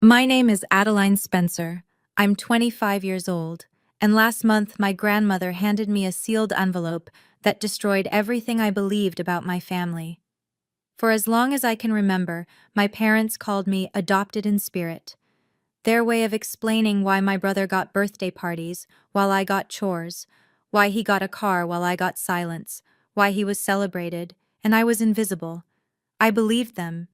My name is Adeline Spencer. I'm 25 years old, and last month my grandmother handed me a sealed envelope that destroyed everything I believed about my family. For as long as I can remember, my parents called me adopted in spirit. Their way of explaining why my brother got birthday parties while I got chores, why he got a car while I got silence, why he was celebrated and I was invisible. I believed them.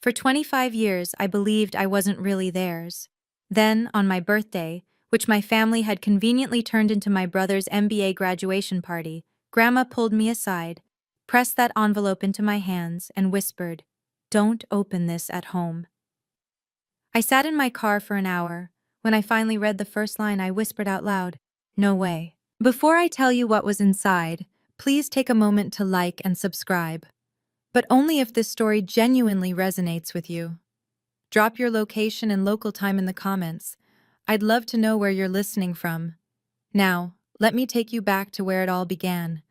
For 25 years, I believed I wasn't really theirs. Then, on my birthday, which my family had conveniently turned into my brother's MBA graduation party, Grandma pulled me aside, pressed that envelope into my hands, and whispered, "Don't open this at home." I sat in my car for an hour. When I finally read the first line, I whispered out loud, "No way." Before I tell you what was inside, please take a moment to like and subscribe. But only if this story genuinely resonates with you. Drop your location and local time in the comments. I'd love to know where you're listening from. Now, let me take you back to where it all began.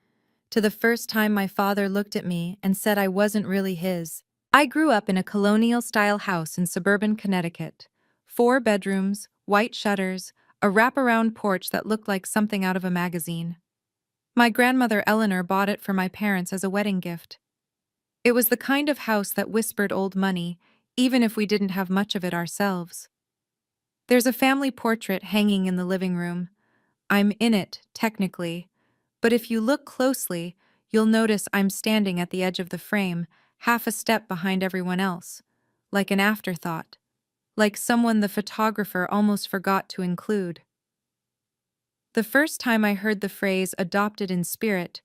To the first time my father looked at me and said I wasn't really his. I grew up in a colonial-style house in suburban Connecticut. 4 bedrooms, white shutters, a wraparound porch that looked like something out of a magazine. My grandmother Eleanor bought it for my parents as a wedding gift. It was the kind of house that whispered old money, even if we didn't have much of it ourselves. There's a family portrait hanging in the living room. I'm in it, technically, but if you look closely, you'll notice I'm standing at the edge of the frame, half a step behind everyone else, like an afterthought, like someone the photographer almost forgot to include. The first time I heard the phrase adopted in spirit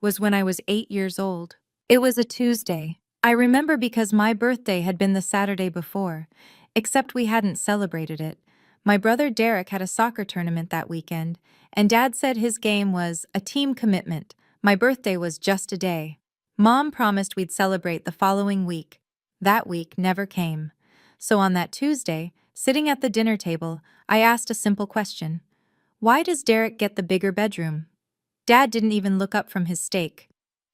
was when I was 8 years old. It was a Tuesday. I remember because my birthday had been the Saturday before, except we hadn't celebrated it. My brother Derek had a soccer tournament that weekend, and Dad said his game was a team commitment. My birthday was just a day. Mom promised we'd celebrate the following week. That week never came. So on that Tuesday, sitting at the dinner table, I asked a simple question. Why does Derek get the bigger bedroom? Dad didn't even look up from his steak.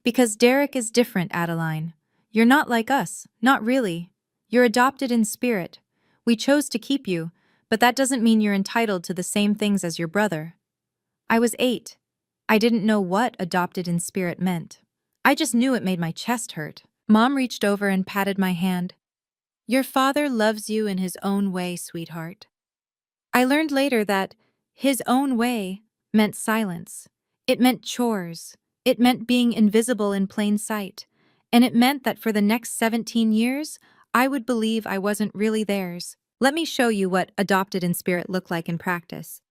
Because Derek is different, Adeline. You're not like us, not really. You're adopted in spirit. We chose to keep you, but that doesn't mean you're entitled to the same things as your brother. I was 8. I didn't know what adopted in spirit meant. I just knew it made my chest hurt. Mom reached over and patted my hand. Your father loves you in his own way, sweetheart. I learned later that his own way meant silence. It meant chores. It meant being invisible in plain sight. And it meant that for the next 17 years, I would believe I wasn't really theirs. Let me show you what adopted in spirit looked like in practice.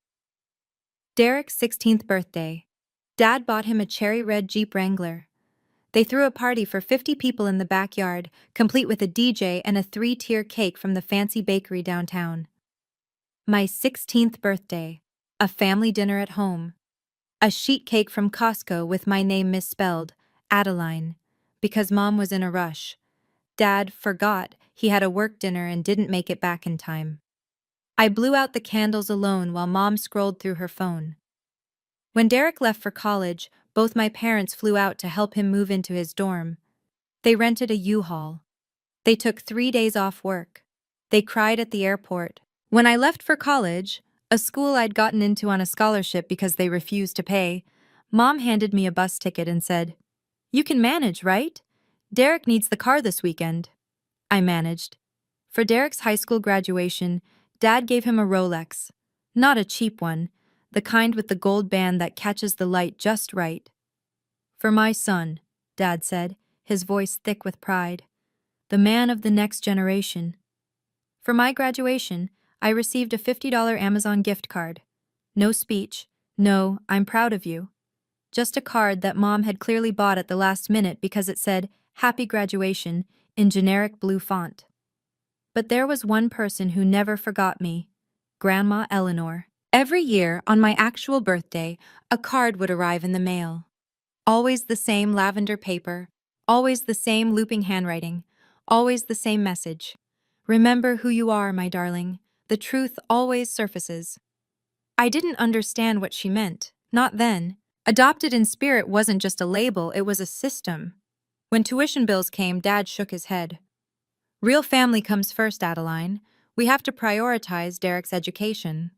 Derek's 16th birthday. Dad bought him a cherry red Jeep Wrangler. They threw a party for 50 people in the backyard, complete with a DJ and a 3-tier cake from the fancy bakery downtown. My 16th birthday. A family dinner at home. A sheet cake from Costco with my name misspelled, Adeline, because Mom was in a rush. Dad forgot he had a work dinner and didn't make it back in time. I blew out the candles alone while Mom scrolled through her phone. When Derek left for college, both my parents flew out to help him move into his dorm. They rented a U-Haul. They took 3 days off work. They cried at the airport. When I left for college, a school I'd gotten into on a scholarship because they refused to pay, Mom handed me a bus ticket and said, "You can manage, right? Derek needs the car this weekend." I managed. For Derek's high school graduation, Dad gave him a Rolex. Not a cheap one, the kind with the gold band that catches the light just right. "For my son," Dad said, his voice thick with pride. "The man of the next generation." For my graduation, I received a $50 Amazon gift card. No speech, no, "I'm proud of you." Just a card that Mom had clearly bought at the last minute because it said, "Happy Graduation," in generic blue font. But there was one person who never forgot me. Grandma Eleanor. Every year, on my actual birthday, a card would arrive in the mail. Always the same lavender paper, always the same looping handwriting, always the same message. "Remember who you are, my darling. The truth always surfaces." I didn't understand what she meant, not then. Adopted in spirit wasn't just a label, it was a system. When tuition bills came, Dad shook his head. "Real family comes first, Adeline. We have to prioritize Derek's education.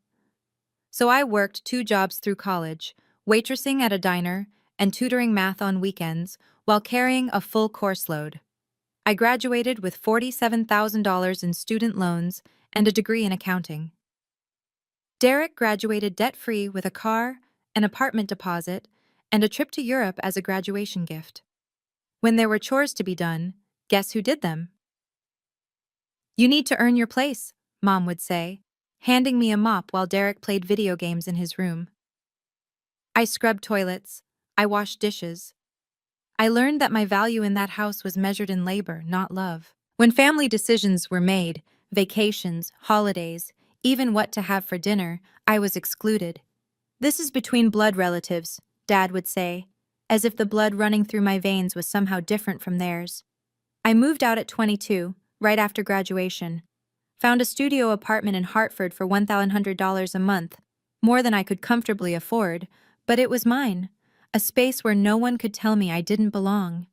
So I worked 2 jobs through college, waitressing at a diner and tutoring math on weekends while carrying a full course load. I graduated with $47,000 in student loans and a degree in accounting. Derek graduated debt-free with a car, an apartment deposit, and a trip to Europe as a graduation gift. When there were chores to be done, guess who did them? You need to earn your place, Mom would say, handing me a mop while Derek played video games in his room. I scrubbed toilets. I washed dishes. I learned that my value in that house was measured in labor, not love. When family decisions were made, vacations, holidays, even what to have for dinner, I was excluded. This is between blood relatives, Dad would say, as if the blood running through my veins was somehow different from theirs. I moved out at 22, right after graduation. Found a studio apartment in Hartford for $1,100 a month, more than I could comfortably afford, but it was mine, a space where no one could tell me I didn't belong.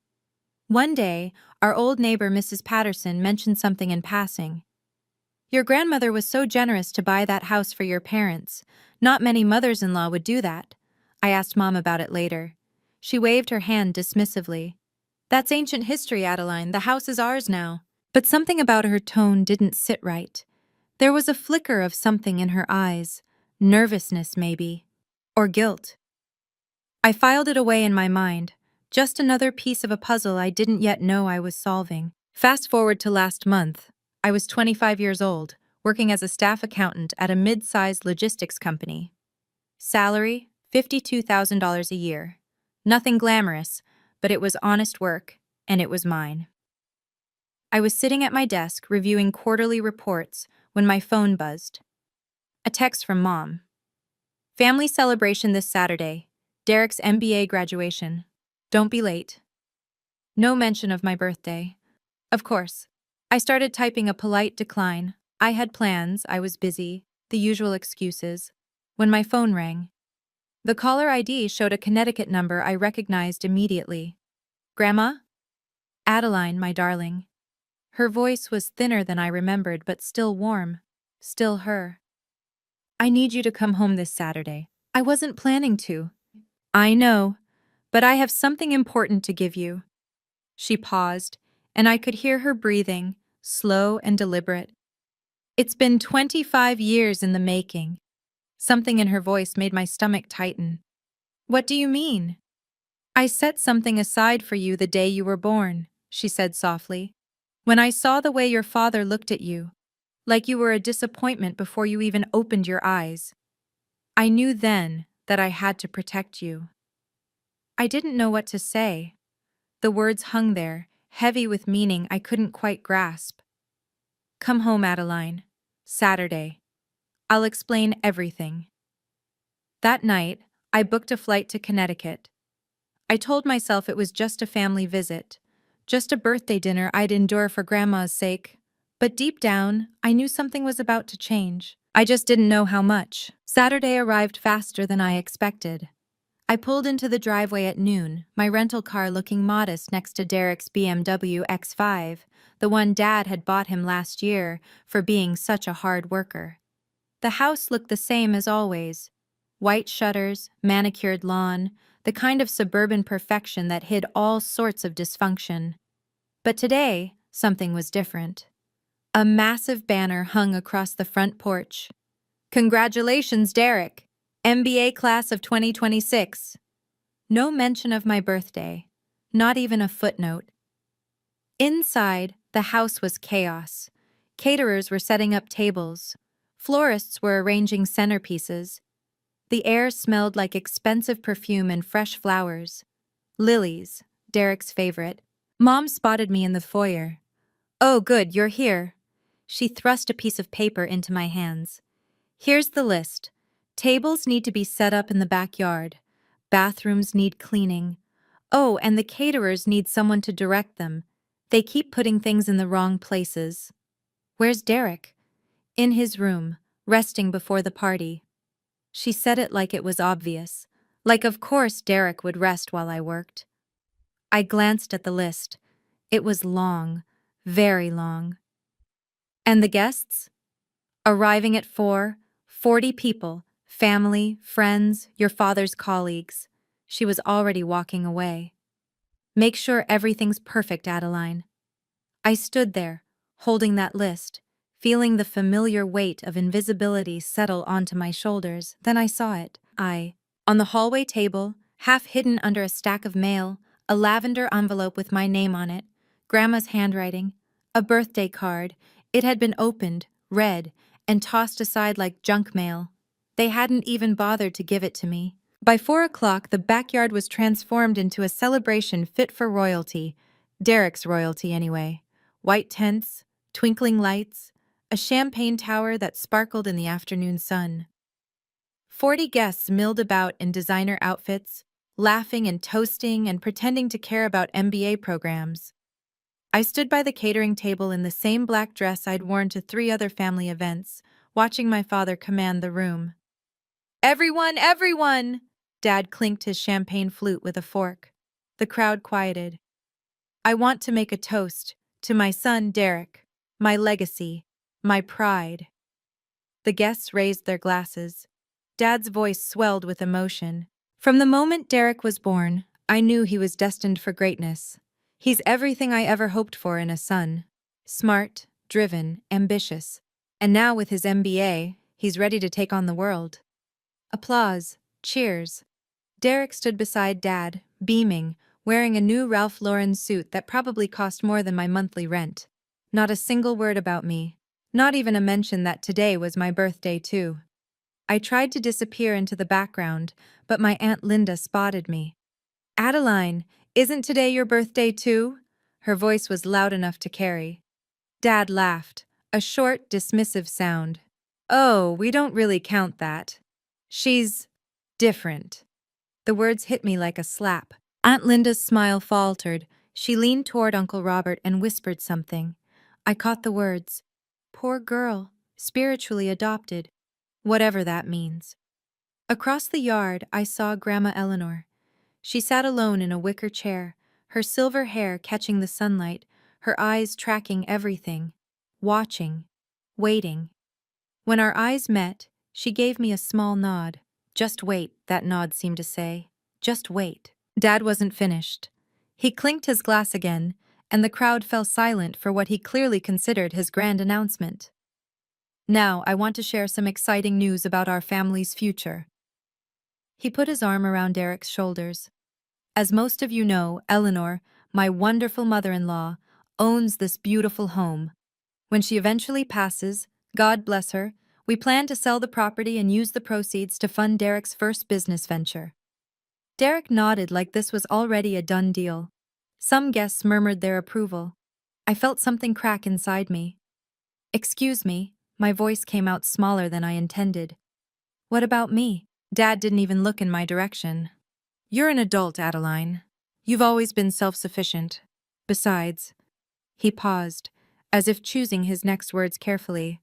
One day, our old neighbor Mrs. Patterson mentioned something in passing. Your grandmother was so generous to buy that house for your parents. Not many mothers-in-law would do that. I asked Mom about it later. She waved her hand dismissively. That's ancient history, Adeline. The house is ours now. But something about her tone didn't sit right. There was a flicker of something in her eyes. Nervousness, maybe. Or guilt. I filed it away in my mind. Just another piece of a puzzle I didn't yet know I was solving. Fast forward to last month. I was 25 years old, working as a staff accountant at a mid-sized logistics company. Salary, $52,000 a year. Nothing glamorous, but it was honest work, and it was mine. I was sitting at my desk reviewing quarterly reports when my phone buzzed. A text from Mom. Family celebration this Saturday. Derek's MBA graduation. Don't be late. No mention of my birthday. Of course. I started typing a polite decline. I had plans, I was busy, the usual excuses. When my phone rang. The caller ID showed a Connecticut number I recognized immediately. Grandma? Adeline, my darling. Her voice was thinner than I remembered, but still warm. Still her. I need you to come home this Saturday. I wasn't planning to. I know, but I have something important to give you. She paused, and I could hear her breathing, slow and deliberate. It's been 25 years in the making. Something in her voice made my stomach tighten. What do you mean? I set something aside for you the day you were born, she said softly. When I saw the way your father looked at you, like you were a disappointment before you even opened your eyes, I knew then that I had to protect you. I didn't know what to say. The words hung there, heavy with meaning I couldn't quite grasp. Come home, Adeline. Saturday. I'll explain everything. That night, I booked a flight to Connecticut. I told myself it was just a family visit, just a birthday dinner I'd endure for Grandma's sake. But deep down, I knew something was about to change. I just didn't know how much. Saturday arrived faster than I expected. I pulled into the driveway at noon, my rental car looking modest next to Derek's BMW X5, the one Dad had bought him last year for being such a hard worker. The house looked the same as always. White shutters, manicured lawn, the kind of suburban perfection that hid all sorts of dysfunction. But today, something was different. A massive banner hung across the front porch. Congratulations, Derek! MBA class of 2026. No mention of my birthday, not even a footnote. Inside, the house was chaos. Caterers were setting up tables. Florists were arranging centerpieces. The air smelled like expensive perfume and fresh flowers. Lilies, Derek's favorite. Mom spotted me in the foyer. Oh, good, you're here. She thrust a piece of paper into my hands. Here's the list. Tables need to be set up in the backyard. Bathrooms need cleaning. Oh, and the caterers need someone to direct them. They keep putting things in the wrong places. Where's Derek? In his room, resting before the party. She said it like it was obvious. Like of course Derek would rest while I worked. I glanced at the list. It was long, very long. And the guests? Arriving at 4:40 people, family, friends, your father's colleagues. She was already walking away. Make sure everything's perfect, Adeline. I stood there, holding that list, feeling the familiar weight of invisibility settle onto my shoulders. Then I saw it. On the hallway table, half hidden under a stack of mail, a lavender envelope with my name on it, Grandma's handwriting, a birthday card. It had been opened, read, and tossed aside like junk mail. They hadn't even bothered to give it to me. By 4 o'clock, the backyard was transformed into a celebration fit for royalty. Derek's royalty, anyway. White tents, twinkling lights, a champagne tower that sparkled in the afternoon sun. 40 guests milled about in designer outfits, laughing and toasting and pretending to care about MBA programs. I stood by the catering table in the same black dress I'd worn to 3 other family events, watching my father command the room. Everyone, everyone! Dad clinked his champagne flute with a fork. The crowd quieted. I want to make a toast to my son, Derek, my legacy, my pride. The guests raised their glasses. Dad's voice swelled with emotion. From the moment Derek was born, I knew he was destined for greatness. He's everything I ever hoped for in a son. Smart, driven, ambitious. And now with his MBA, he's ready to take on the world. Applause. Cheers. Derek stood beside Dad, beaming, wearing a new Ralph Lauren suit that probably cost more than my monthly rent. Not a single word about me. Not even a mention that today was my birthday, too. I tried to disappear into the background, but my Aunt Linda spotted me. Adeline, isn't today your birthday, too? Her voice was loud enough to carry. Dad laughed, a short, dismissive sound. Oh, we don't really count that. She's different. The words hit me like a slap. Aunt Linda's smile faltered. She leaned toward Uncle Robert and whispered something. I caught the words. Poor girl, spiritually adopted. Whatever that means. Across the yard, I saw Grandma Eleanor. She sat alone in a wicker chair, her silver hair catching the sunlight, her eyes tracking everything, watching, waiting. When our eyes met, she gave me a small nod. Just wait, that nod seemed to say. Just wait. Dad wasn't finished. He clinked his glass again, and the crowd fell silent for what he clearly considered his grand announcement. Now, I want to share some exciting news about our family's future. He put his arm around Derek's shoulders. As most of you know, Eleanor, my wonderful mother-in-law, owns this beautiful home. When she eventually passes, God bless her, we plan to sell the property and use the proceeds to fund Derek's first business venture. Derek nodded like this was already a done deal. Some guests murmured their approval. I felt something crack inside me. Excuse me, my voice came out smaller than I intended. What about me? Dad didn't even look in my direction. You're an adult, Adeline. You've always been self-sufficient. Besides, he paused, as if choosing his next words carefully.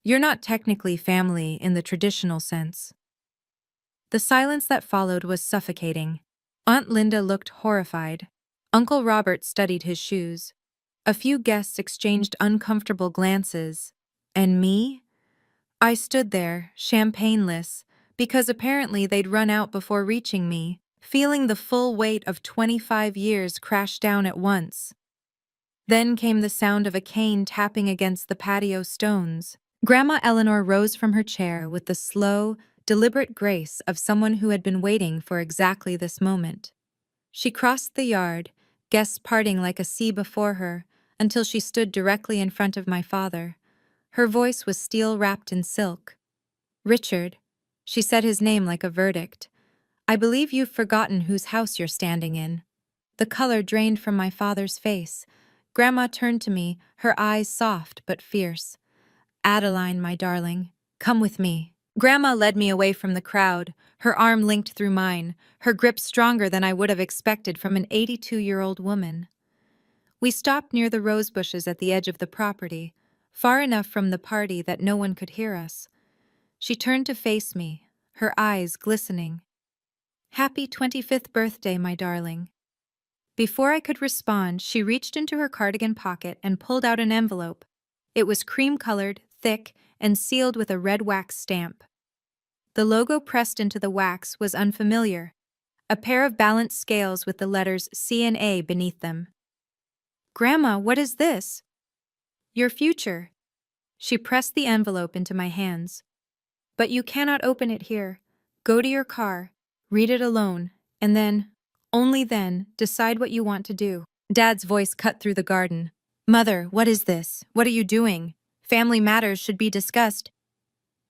You're not technically family in the traditional sense. The silence that followed was suffocating. Aunt Linda looked horrified. Uncle Robert studied his shoes. A few guests exchanged uncomfortable glances. And me? I stood there, champagneless, because apparently they'd run out before reaching me, feeling the full weight of 25 years crash down at once. Then came the sound of a cane tapping against the patio stones. Grandma Eleanor rose from her chair with the slow, deliberate grace of someone who had been waiting for exactly this moment. She crossed the yard, guests parting like a sea before her, until she stood directly in front of my father. Her voice was steel-wrapped in silk. Richard, she said his name like a verdict. I believe you've forgotten whose house you're standing in. The color drained from my father's face. Grandma turned to me, her eyes soft but fierce. Adeline, my darling, come with me. Grandma led me away from the crowd, her arm linked through mine, her grip stronger than I would have expected from an 82-year-old woman. We stopped near the rose bushes at the edge of the property, far enough from the party that no one could hear us. She turned to face me, her eyes glistening. Happy 25th birthday, my darling. Before I could respond, she reached into her cardigan pocket and pulled out an envelope. It was cream-colored, thick, and sealed with a red wax stamp. The logo pressed into the wax was unfamiliar, a pair of balanced scales with the letters C and A beneath them. "Grandma, what is this?" "Your future." She pressed the envelope into my hands. "But you cannot open it here. Go to your car, read it alone, and then, only then, decide what you want to do." Dad's voice cut through the garden. "Mother, what is this? What are you doing? Family matters should be discussed."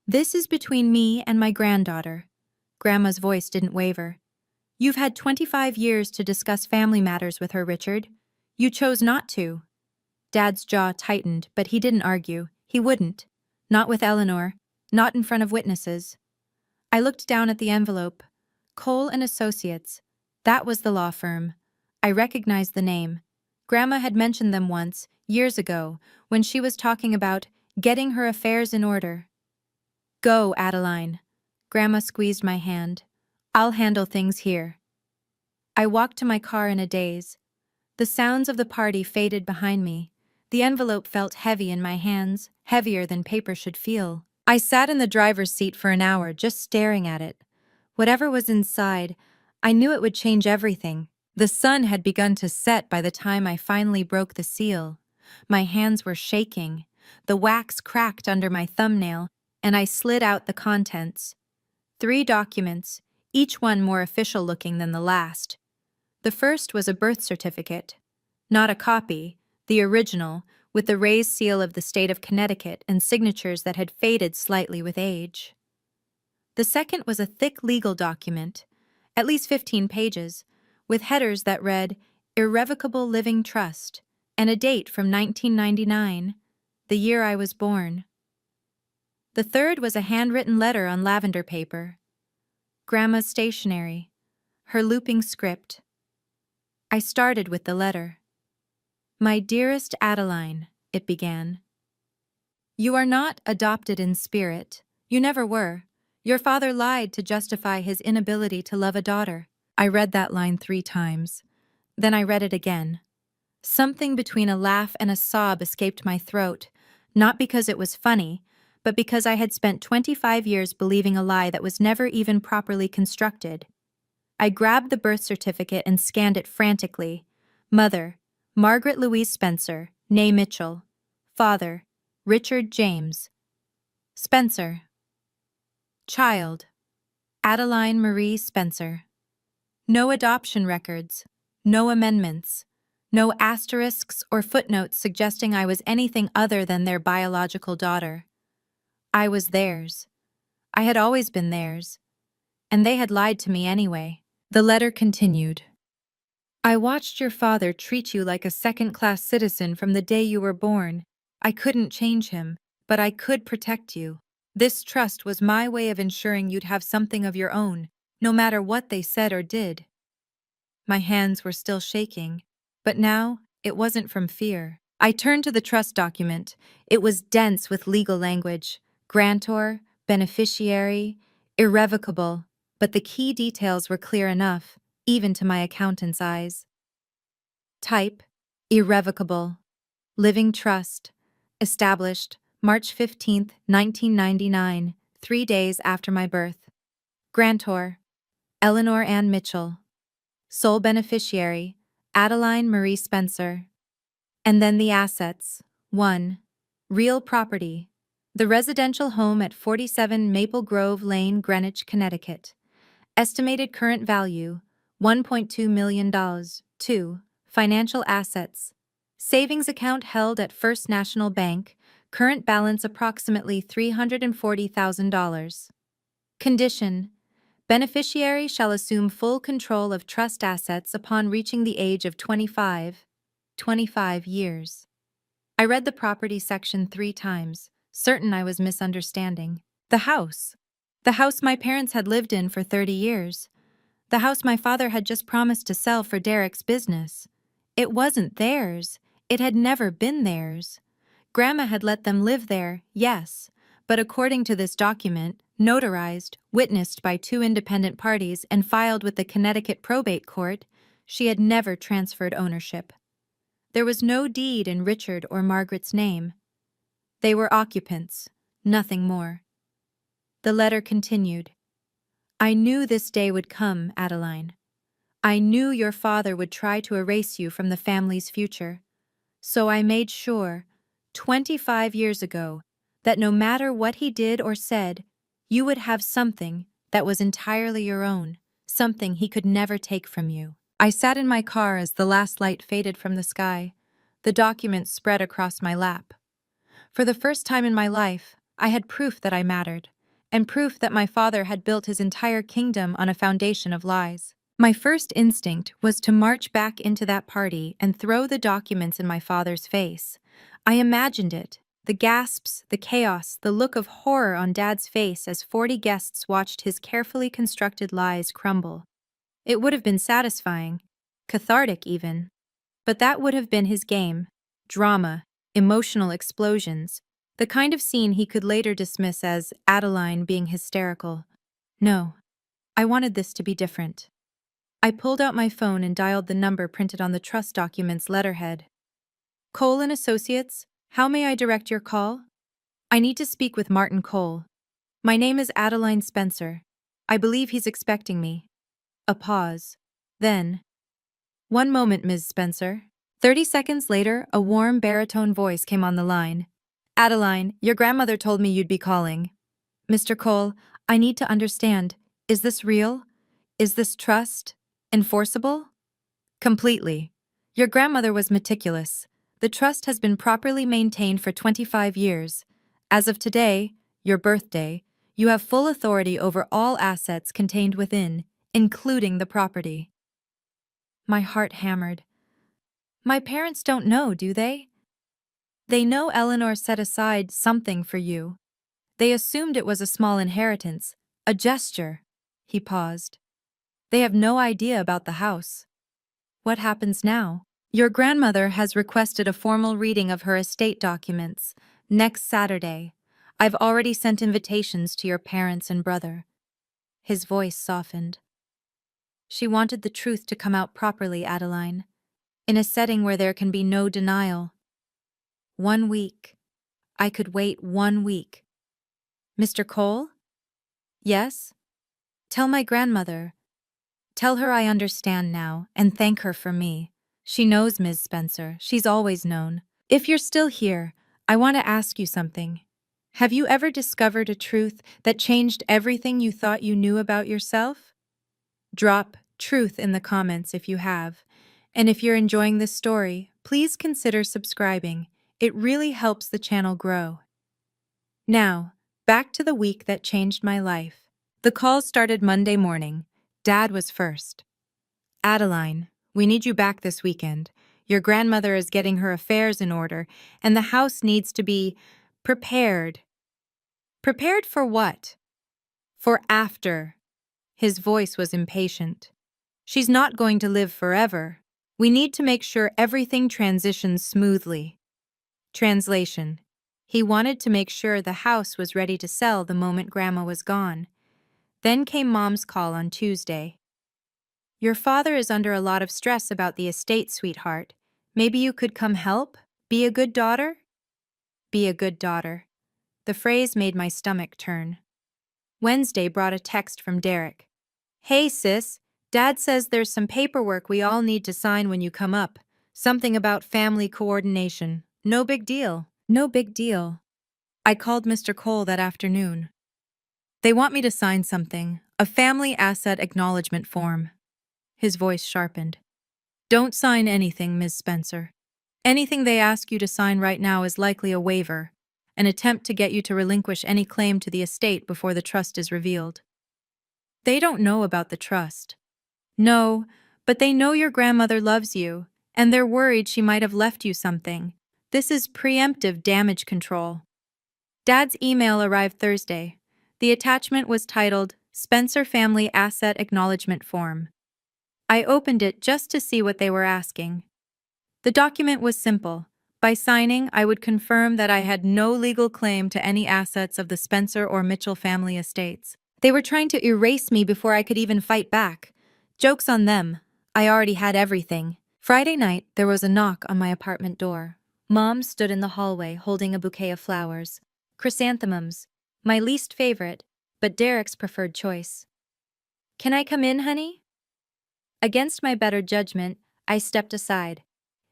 "This is between me and my granddaughter." Grandma's voice didn't waver. "You've had 25 years to discuss family matters with her, Richard. You chose not to." Dad's jaw tightened, but he didn't argue. He wouldn't. Not with Eleanor. Not in front of witnesses. I looked down at the envelope. Cole and Associates. That was the law firm. I recognized the name. Grandma had mentioned them once, years ago, when she was talking about getting her affairs in order. "Go, Adeline." Grandma squeezed my hand. "I'll handle things here." I walked to my car in a daze. The sounds of the party faded behind me. The envelope felt heavy in my hands, heavier than paper should feel. I sat in the driver's seat for an hour, just staring at it. Whatever was inside, I knew it would change everything. The sun had begun to set by the time I finally broke the seal. My hands were shaking. The wax cracked under my thumbnail, and I slid out the contents. 3 documents, each one more official-looking than the last. The first was a birth certificate. Not a copy, the original, with the raised seal of the state of Connecticut and signatures that had faded slightly with age. The second was a thick legal document, at least 15 pages, with headers that read, "Irrevocable Living Trust," and a date from 1999, the year I was born. The third was a handwritten letter on lavender paper. Grandma's stationery, her looping script. I started with the letter. "My dearest Adeline," it began. "You are not adopted in spirit. You never were. Your father lied to justify his inability to love a daughter." I read that line 3 times. Then I read it again. Something between a laugh and a sob escaped my throat, not because it was funny, but because I had spent 25 years believing a lie that was never even properly constructed. I grabbed the birth certificate and scanned it frantically. Mother, Margaret Louise Spencer, née Mitchell. Father, Richard James. Spencer. Child, Adeline Marie Spencer. No adoption records, no amendments, no asterisks or footnotes suggesting I was anything other than their biological daughter. I was theirs. I had always been theirs. And they had lied to me anyway. The letter continued. "I watched your father treat you like a second-class citizen from the day you were born. I couldn't change him, but I could protect you. This trust was my way of ensuring you'd have something of your own, no matter what they said or did." My hands were still shaking, but now it wasn't from fear. I turned to the trust document. It was dense with legal language: grantor, beneficiary, irrevocable, but the key details were clear enough, even to my accountant's eyes. Type: irrevocable. Living trust. Established March 15, 1999, 3 days after my birth. Grantor: Eleanor Ann Mitchell. Sole beneficiary: Adeline Marie Spencer. And then the assets. 1. Real property. The residential home at 47 Maple Grove Lane, Greenwich, Connecticut. Estimated current value, $1.2 million. 2. Financial assets. Savings account held at First National Bank, current balance approximately $340,000. Condition: beneficiary shall assume full control of trust assets upon reaching the age of 25 years. I read the property section 3 times, certain I was misunderstanding. The house my parents had lived in for 30 years. The house my father had just promised to sell for Derek's business. It wasn't theirs. It had never been theirs. Grandma had let them live there, yes, but according to this document, notarized, witnessed by 2 independent parties, and filed with the Connecticut Probate Court, she had never transferred ownership. There was no deed in Richard or Margaret's name. They were occupants, Nothing more. The letter continued. I knew this day would come, Adeline. I knew your father would try to erase you from the family's future. So I made sure, 25 years ago, that no matter what he did or said, you would have something that was entirely your own, something he could never take from you. I sat in my car as the last light faded from the sky, the documents spread across my lap. For the first time in my life, I had proof that I mattered, and proof that my father had built his entire kingdom on a foundation of lies. My first instinct was to march back into that party and throw the documents in my father's face. I imagined it, the gasps, the chaos, the look of horror on Dad's face as 40 guests watched his carefully constructed lies crumble. It would have been satisfying, cathartic even. But that would have been his game: drama, emotional explosions, the kind of scene he could later dismiss as Adeline being hysterical. No, I wanted this to be different. I pulled out my phone and dialed the number printed on the trust document's letterhead. Cole and Associates, how may I direct your call? I need to speak with Martin Cole. My name is Adeline Spencer. I believe he's expecting me. A pause. Then, one moment, Ms. Spencer. 30 seconds later, a warm baritone voice came on the line. Adeline, your grandmother told me you'd be calling. Mr. Cole, I need to understand. Is this real? Is this trust enforceable? Completely. Your grandmother was meticulous. The trust has been properly maintained for 25 years. As of today, your birthday, you have full authority over all assets contained within, including the property. My heart hammered. My parents don't know, do they? They know Eleanor set aside something for you. They assumed it was a small inheritance, a gesture. He paused. They have no idea about the house. What happens now? Your grandmother has requested a formal reading of her estate documents next Saturday. I've already sent invitations to your parents and brother. His voice softened. She wanted the truth to come out properly, Adeline, in a setting where there can be no denial. 1 week. I could wait 1 week. Mr. Cole? Yes? Tell my grandmother. Tell her I understand now, and thank her for me. She knows, Ms. Spencer. She's always known. If you're still here, I want to ask you something. Have you ever discovered a truth that changed everything you thought you knew about yourself? Drop truth in the comments if you have. And if you're enjoying this story, please consider subscribing. It really helps the channel grow. Now, back to the week that changed my life. The call started Monday morning. Dad was first. Adeline, we need you back this weekend. Your grandmother is getting her affairs in order, and the house needs to be prepared. Prepared for what? For after. His voice was impatient. She's not going to live forever. We need to make sure everything transitions smoothly. Translation. He wanted to make sure the house was ready to sell the moment Grandma was gone. Then came Mom's call on Tuesday. Your father is under a lot of stress about the estate, sweetheart. Maybe you could come help? Be a good daughter? Be a good daughter. The phrase made my stomach turn. Wednesday brought a text from Derek. Hey sis, Dad says there's some paperwork we all need to sign when you come up. Something about family coordination. No big deal. No big deal. I called Mr. Cole that afternoon. They want me to sign something, a family asset acknowledgement form. His voice sharpened. Don't sign anything, Ms. Spencer. Anything they ask you to sign right now is likely a waiver, an attempt to get you to relinquish any claim to the estate before the trust is revealed. They don't know about the trust. No, but they know your grandmother loves you, and they're worried she might have left you something. This is preemptive damage control. Dad's email arrived Thursday. The attachment was titled Spencer Family Asset Acknowledgement Form. I opened it just to see what they were asking. The document was simple. By signing, I would confirm that I had no legal claim to any assets of the Spencer or Mitchell family estates. They were trying to erase me before I could even fight back. Joke's on them. I already had everything. Friday night, there was a knock on my apartment door. Mom stood in the hallway holding a bouquet of flowers. Chrysanthemums, my least favorite, but Derek's preferred choice. Can I come in, honey? Against my better judgment, I stepped aside.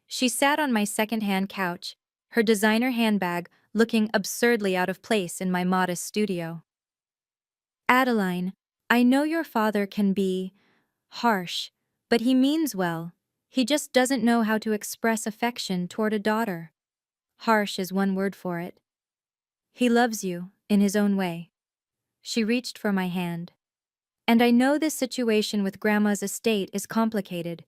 She sat on my second-hand couch, her designer handbag looking absurdly out of place in my modest studio. Adeline, I know your father can be harsh, but he means well. He just doesn't know how to express affection toward a daughter. Harsh is one word for it. He loves you, in his own way. She reached for my hand. And I know this situation with Grandma's estate is complicated,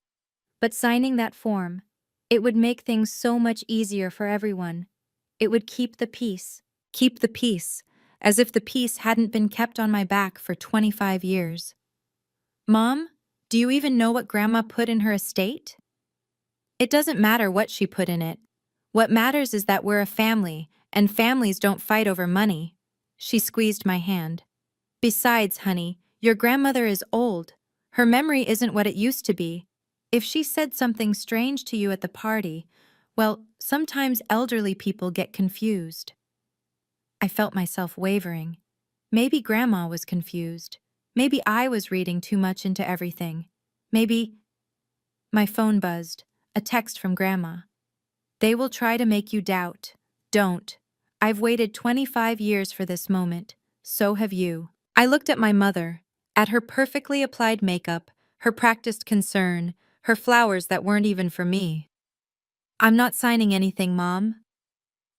but signing that form, it would make things so much easier for everyone. It would keep the peace. Keep the peace, as if the peace hadn't been kept on my back for 25 years. Mom, do you even know what Grandma put in her estate? It doesn't matter what she put in it. What matters is that we're a family, and families don't fight over money. She squeezed my hand. Besides, honey, your grandmother is old. Her memory isn't what it used to be. If she said something strange to you at the party, well, sometimes elderly people get confused. I felt myself wavering. Maybe Grandma was confused. Maybe I was reading too much into everything. Maybe... My phone buzzed. A text from Grandma. They will try to make you doubt. Don't. I've waited 25 years for this moment. So have you. I looked at my mother, at her perfectly applied makeup, her practiced concern, her flowers that weren't even for me. I'm not signing anything, Mom.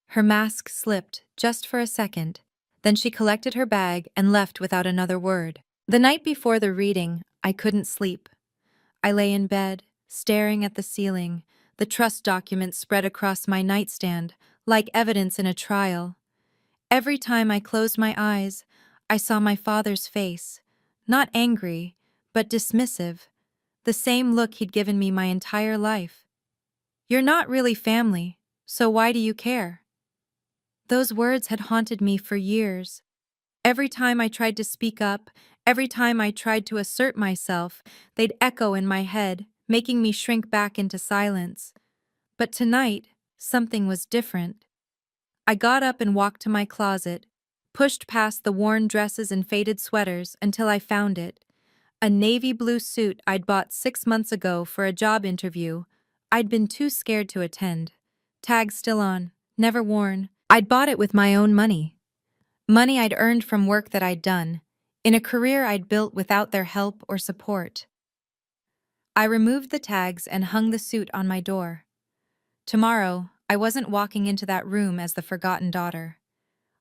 Her mask slipped just for a second. Then she collected her bag and left without another word. The night before the reading, I couldn't sleep. I lay in bed, staring at the ceiling, the trust documents spread across my nightstand, like evidence in a trial. Every time I closed my eyes, I saw my father's face, not angry, but dismissive, the same look he'd given me my entire life. You're not really family, so why do you care? Those words had haunted me for years. Every time I tried to speak up, every time I tried to assert myself, they'd echo in my head, making me shrink back into silence. But tonight, something was different. I got up and walked to my closet, pushed past the worn dresses and faded sweaters until I found it. A navy blue suit I'd bought 6 months ago for a job interview. I'd been too scared to attend. Tag still on, never worn. I'd bought it with my own money. Money I'd earned from work that I'd done, in a career I'd built without their help or support. I removed the tags and hung the suit on my door. Tomorrow, I wasn't walking into that room as the forgotten daughter.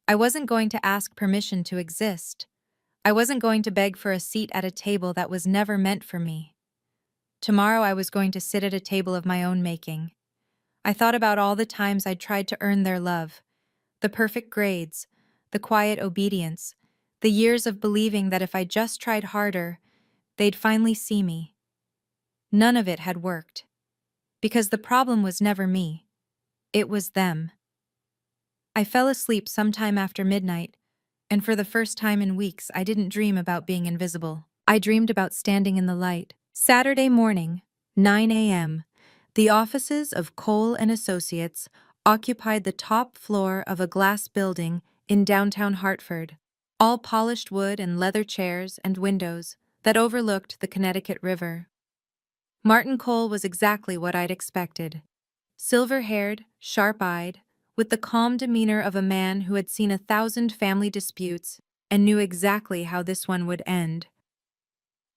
I wasn't going to ask permission to exist. I wasn't going to beg for a seat at a table that was never meant for me. Tomorrow I was going to sit at a table of my own making. I thought about all the times I'd tried to earn their love, the perfect grades, the quiet obedience, the years of believing that if I just tried harder, they'd finally see me. None of it had worked. Because the problem was never me. It was them. I fell asleep sometime after midnight, and for the first time in weeks I didn't dream about being invisible. I dreamed about standing in the light. Saturday morning, 9 a.m., the offices of Cole and Associates occupied the top floor of a glass building in downtown Hartford, all polished wood and leather chairs and windows that overlooked the Connecticut River. Martin Cole was exactly what I'd expected. Silver-haired, sharp-eyed, with the calm demeanor of a man who had seen 1,000 family disputes and knew exactly how this one would end.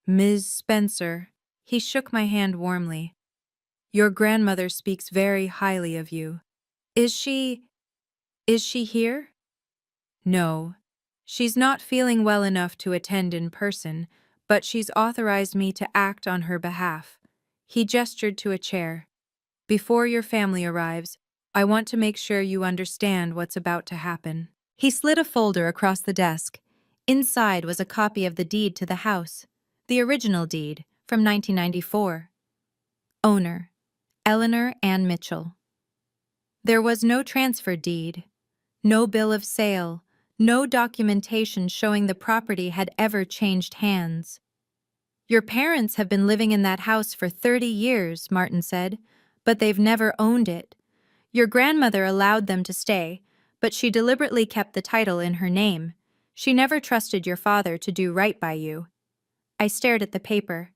Ms. Spencer, he shook my hand warmly. Your grandmother speaks very highly of you. Is she here? No. She's not feeling well enough to attend in person, but she's authorized me to act on her behalf. He gestured to a chair. Before your family arrives, I want to make sure you understand what's about to happen. He slid a folder across the desk. Inside was a copy of the deed to the house, the original deed from 1994. Owner, Eleanor Ann Mitchell. There was no transfer deed, no bill of sale, no documentation showing the property had ever changed hands. Your parents have been living in that house for 30 years, Martin said, but they've never owned it. Your grandmother allowed them to stay, But she deliberately kept the title in her name. She never trusted your father to do right by you. I stared at the paper.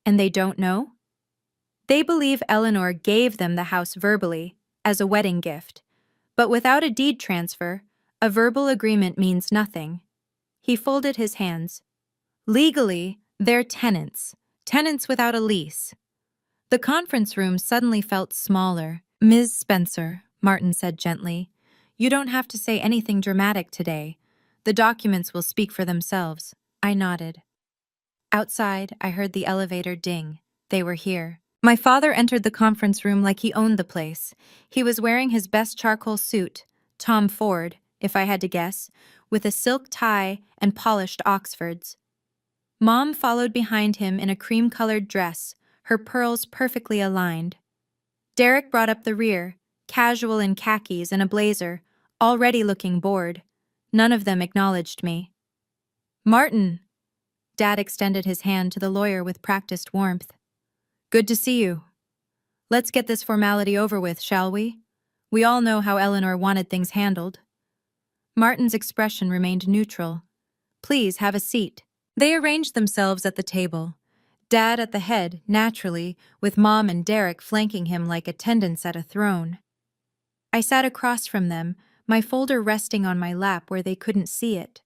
And they don't know? They believe Eleanor gave them the house verbally, as a wedding gift. But without a deed transfer, a verbal agreement means nothing. He folded his hands. Legally, they're tenants. Tenants without a lease. The conference room suddenly felt smaller. Ms. Spencer, Martin said gently, you don't have to say anything dramatic today. The documents will speak for themselves. I nodded. Outside, I heard the elevator ding. They were here. My father entered the conference room like he owned the place. He was wearing his best charcoal suit, Tom Ford, if I had to guess, with a silk tie and polished Oxfords. Mom followed behind him in a cream-colored dress, her pearls perfectly aligned. Derek brought up the rear, casual in khakis and a blazer, already looking bored. None of them acknowledged me. Martin! Dad extended his hand to the lawyer with practiced warmth. Good to see you. Let's get this formality over with, shall we? We all know how Eleanor wanted things handled. Martin's expression remained neutral. Please have a seat. They arranged themselves at the table. Dad at the head, naturally, with Mom and Derek flanking him like attendants at a throne. I sat across from them, my folder resting on my lap where they couldn't see it.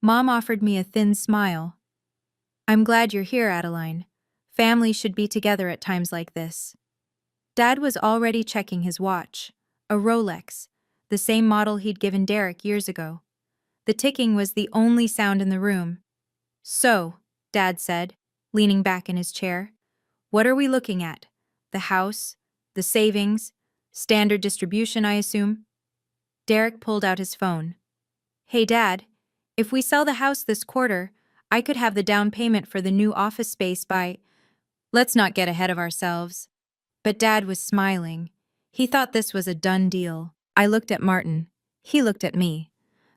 Mom offered me a thin smile. I'm glad you're here, Adeline. Families should be together at times like this. Dad was already checking his watch, a Rolex, the same model he'd given Derek years ago. The ticking was the only sound in the room. So, Dad said, leaning back in his chair, what are we looking at? The house? The savings? Standard distribution, I assume? Derek pulled out his phone. Hey, Dad, if we sell the house this quarter, I could have the down payment for the new office space by... Let's not get ahead of ourselves. But Dad was smiling. He thought this was a done deal. I looked at Martin. He looked at me.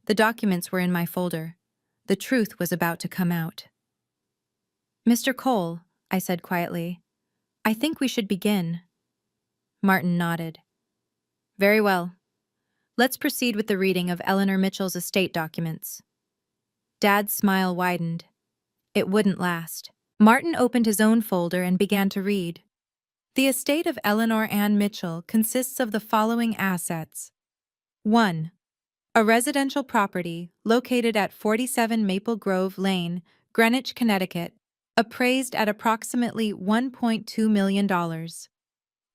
The documents were in my folder. The truth was about to come out. Mr. Cole, I said quietly, I think we should begin. Martin nodded. Very well. Let's proceed with the reading of Eleanor Mitchell's estate documents. Dad's smile widened. It wouldn't last. Martin opened his own folder and began to read. The estate of Eleanor Ann Mitchell consists of the following assets. 1. A residential property located at 47 Maple Grove Lane, Greenwich, Connecticut, appraised at approximately $1.2 million.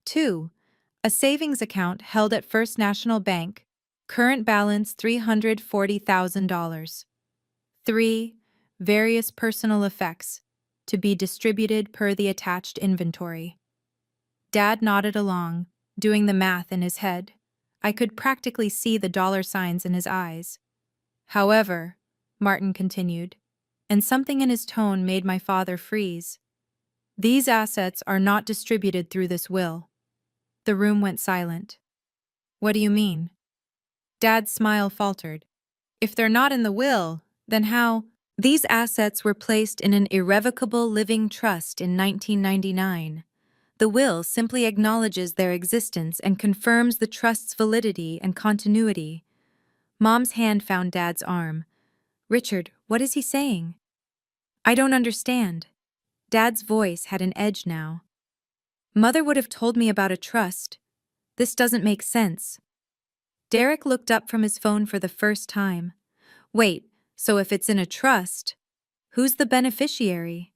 2. A savings account held at First National Bank, current balance $340,000. 3. Various personal effects, to be distributed per the attached inventory. Dad nodded along, doing the math in his head. I could practically see the dollar signs in his eyes. However, Martin continued, and something in his tone made my father freeze. These assets are not distributed through this will. The room went silent. What do you mean? Dad's smile faltered. If they're not in the will, then how? These assets were placed in an irrevocable living trust in 1999. The will simply acknowledges their existence and confirms the trust's validity and continuity. Mom's hand found Dad's arm. Richard, what is he saying? I don't understand. Dad's voice had an edge now. Mother would have told me about a trust. This doesn't make sense. Derek looked up from his phone for the first time. Wait, so if it's in a trust, who's the beneficiary?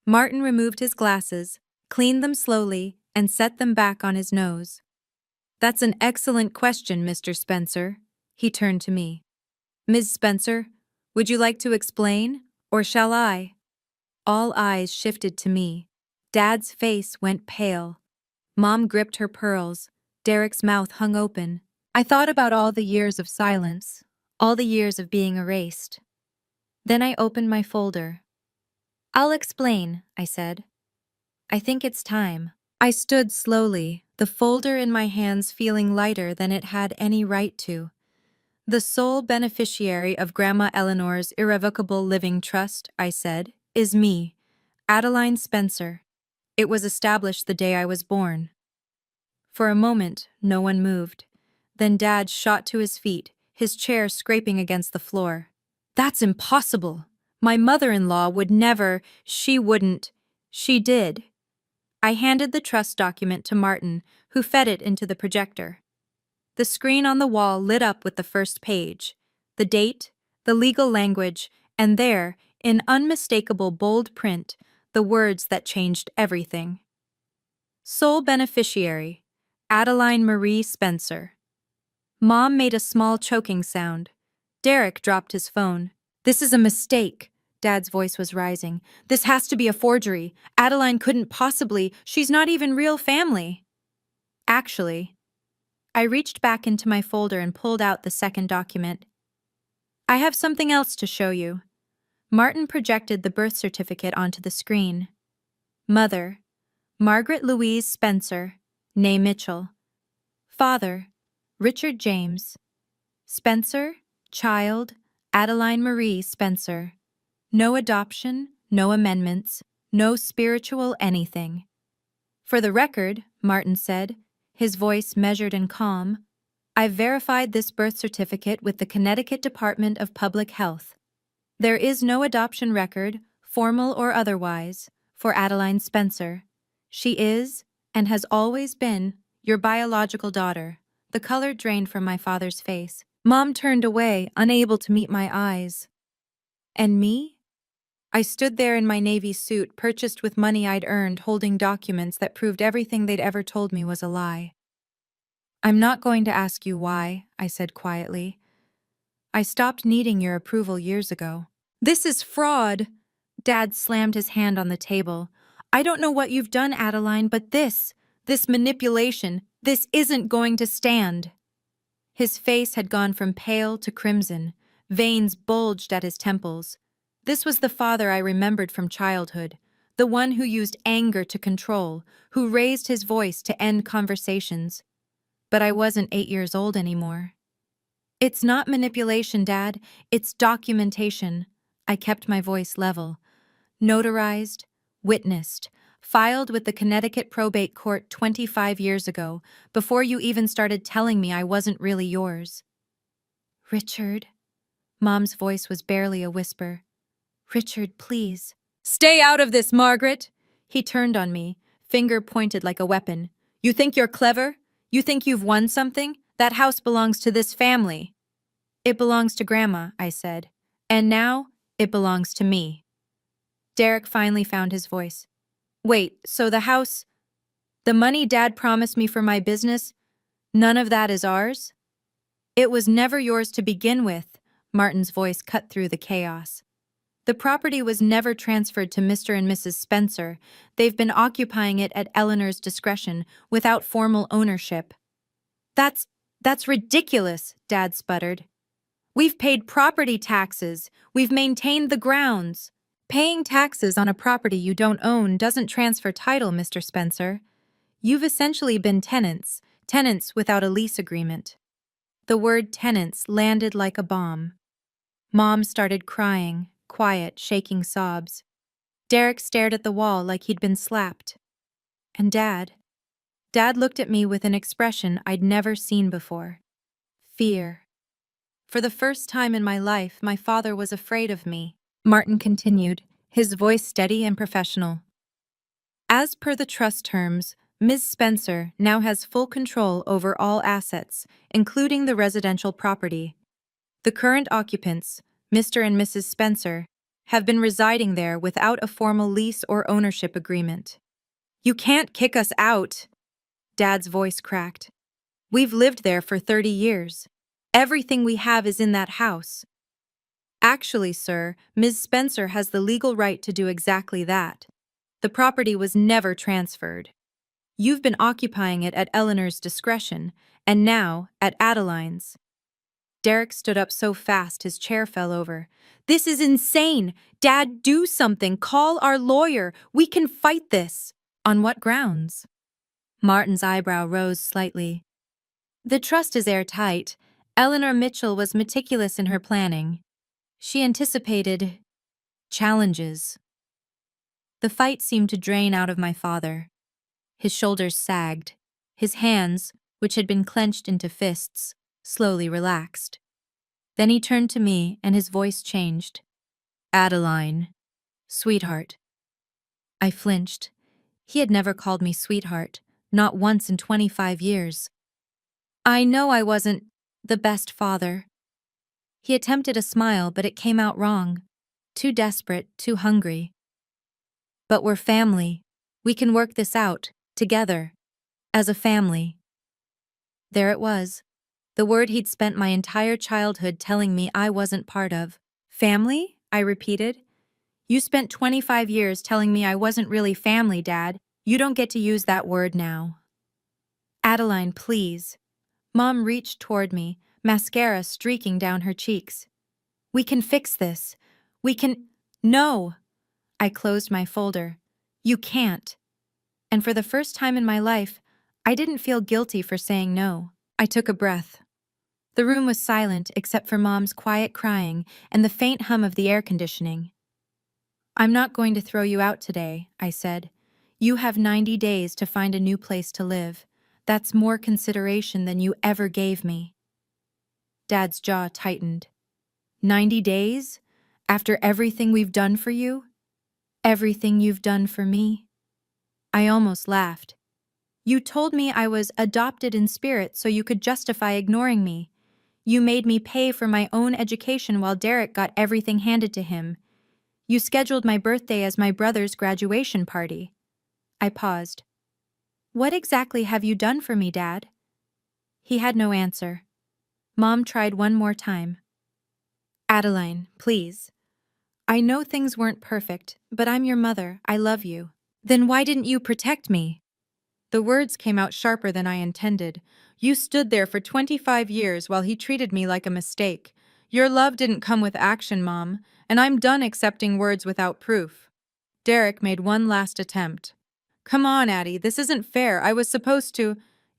Martin removed his glasses, cleaned them slowly, and set them back on his nose. That's an excellent question, Mr. Spencer. He turned to me. Ms. Spencer, would you like to explain, or shall I? All eyes shifted to me. Dad's face went pale. Mom gripped her pearls. Derek's mouth hung open. I thought about all the years of silence, all the years of being erased. Then I opened my folder. I'll explain, I said. I think it's time. I stood slowly, the folder in my hands feeling lighter than it had any right to. The sole beneficiary of Grandma Eleanor's irrevocable living trust, I said, is me, Adeline Spencer. It was established the day I was born. For a moment, no one moved. Then Dad shot to his feet, his chair scraping against the floor. That's impossible. My mother-in-law would never, she wouldn't. She did. I handed the trust document to Martin, who fed it into the projector. The screen on the wall lit up with the first page, the date, the legal language, and there, in unmistakable bold print, the words that changed everything. Sole beneficiary, Adeline Marie Spencer. Mom made a small choking sound. Derek dropped his phone. This is a mistake. Dad's voice was rising. This has to be a forgery. Adeline couldn't possibly. She's not even real family. Actually, I reached back into my folder and pulled out the second document. I have something else to show you. Martin projected the birth certificate onto the screen. Mother, Margaret Louise Spencer, née Mitchell. Father, Richard James. Spencer, child, Adeline Marie Spencer. No adoption, no amendments, no spiritual anything. For the record, Martin said, his voice measured and calm, I've verified this birth certificate with the Connecticut Department of Public Health. There is no adoption record, formal or otherwise, for Adeline Spencer. She is, and has always been, your biological daughter. The color drained from my father's face. Mom turned away, unable to meet my eyes. And me? I stood there in my Navy suit, purchased with money I'd earned, holding documents that proved everything they'd ever told me was a lie. I'm not going to ask you why, I said quietly. I stopped needing your approval years ago. This is fraud. Dad slammed his hand on the table. I don't know what you've done, Adeline, but this manipulation, this isn't going to stand. His face had gone from pale to crimson. Veins bulged at his temples. This was the father I remembered from childhood, the one who used anger to control, who raised his voice to end conversations. But I wasn't 8 years old anymore. It's not manipulation, Dad. It's documentation. I kept my voice level. Notarized, witnessed, filed with the Connecticut probate court 25 years ago, before you even started telling me I wasn't really yours. Richard. Mom's voice was barely a whisper. Richard, please. Stay out of this, Margaret! He turned on me, finger pointed like a weapon. You think you're clever? You think you've won something? That house belongs to this family. It belongs to Grandma, I said. And now, it belongs to me. Derek finally found his voice. Wait, so the house, the money Dad promised me for my business, none of that is ours? It was never yours to begin with, Martin's voice cut through the chaos. The property was never transferred to Mr. and Mrs. Spencer. They've been occupying it at Eleanor's discretion, without formal ownership. That's ridiculous, Dad sputtered. We've paid property taxes. We've maintained the grounds. Paying taxes on a property you don't own doesn't transfer title, Mr. Spencer. You've essentially been tenants without a lease agreement. The word tenants landed like a bomb. Mom started crying, quiet, shaking sobs. Derek stared at the wall like he'd been slapped. And Dad looked at me with an expression I'd never seen before. Fear. For the first time in my life, my father was afraid of me. Martin continued, his voice steady and professional. As per the trust terms, Ms. Spencer now has full control over all assets, including the residential property. The current occupants, Mr. and Mrs. Spencer, have been residing there without a formal lease or ownership agreement. You can't kick us out, Dad's voice cracked. We've lived there for 30 years. Everything we have is in that house. Actually, sir, Ms. Spencer has the legal right to do exactly that. The property was never transferred. You've been occupying it at Eleanor's discretion, and now at Adeline's. Derek stood up so fast his chair fell over. This is insane! Dad, do something! Call our lawyer! We can fight this! On what grounds? Martin's eyebrow rose slightly. The trust is airtight. Eleanor Mitchell was meticulous in her planning. She anticipated challenges. The fight seemed to drain out of my father. His shoulders sagged. His hands, which had been clenched into fists, slowly relaxed. Then he turned to me and his voice changed. Adeline. Sweetheart. I flinched. He had never called me sweetheart, not once in 25 years. I know I wasn't the best father. He attempted a smile, but it came out wrong. Too desperate, too hungry. But we're family. We can work this out, together. As a family. There it was. The word he'd spent my entire childhood telling me I wasn't part of. Family? I repeated. You spent 25 years telling me I wasn't really family, Dad. You don't get to use that word now. Adeline, please. Mom reached toward me, mascara streaking down her cheeks. We can fix this. We can— No! I closed my folder. You can't. And for the first time in my life, I didn't feel guilty for saying no. I took a breath. The room was silent except for Mom's quiet crying and the faint hum of the air conditioning. I'm not going to throw you out today, I said. You have 90 days to find a new place to live. That's more consideration than you ever gave me. Dad's jaw tightened. 90 days? After everything we've done for you? Everything you've done for me? I almost laughed. You told me I was adopted in spirit so you could justify ignoring me. You made me pay for my own education while Derek got everything handed to him. You scheduled my birthday as my brother's graduation party. I paused. What exactly have you done for me, Dad? He had no answer. Mom tried one more time. Adeline, please. I know things weren't perfect, but I'm your mother. I love you. Then why didn't you protect me? The words came out sharper than I intended. You stood there for 25 years while he treated me like a mistake. Your love didn't come with action, Mom, and I'm done accepting words without proof. Derek made one last attempt. Come on, Addie, this isn't fair.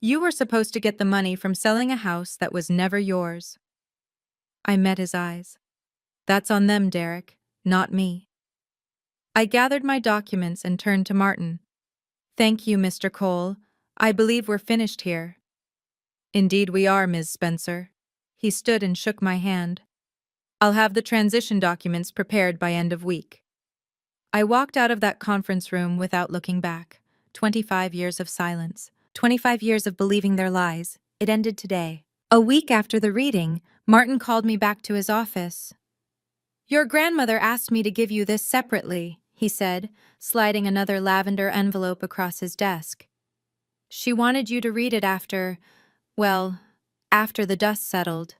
You were supposed to get the money from selling a house that was never yours. I met his eyes. That's on them, Derek, not me. I gathered my documents and turned to Martin. Thank you, Mr. Cole. I believe we're finished here. Indeed we are, Ms. Spencer. He stood and shook my hand. I'll have the transition documents prepared by end of week. I walked out of that conference room without looking back. 25 years of silence. 25 years of believing their lies. It ended today. A week after the reading, Martin called me back to his office. Your grandmother asked me to give you this separately, he said, sliding another lavender envelope across his desk. She wanted you to read it after the dust settled.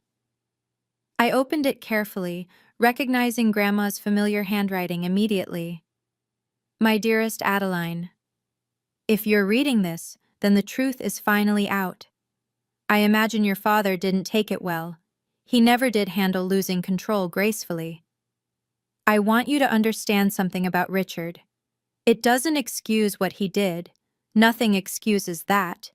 I opened it carefully, recognizing Grandma's familiar handwriting immediately. My dearest Adeline, if you're reading this, then the truth is finally out. I imagine your father didn't take it well. He never did handle losing control gracefully. I want you to understand something about Richard. It doesn't excuse what he did. Nothing excuses that.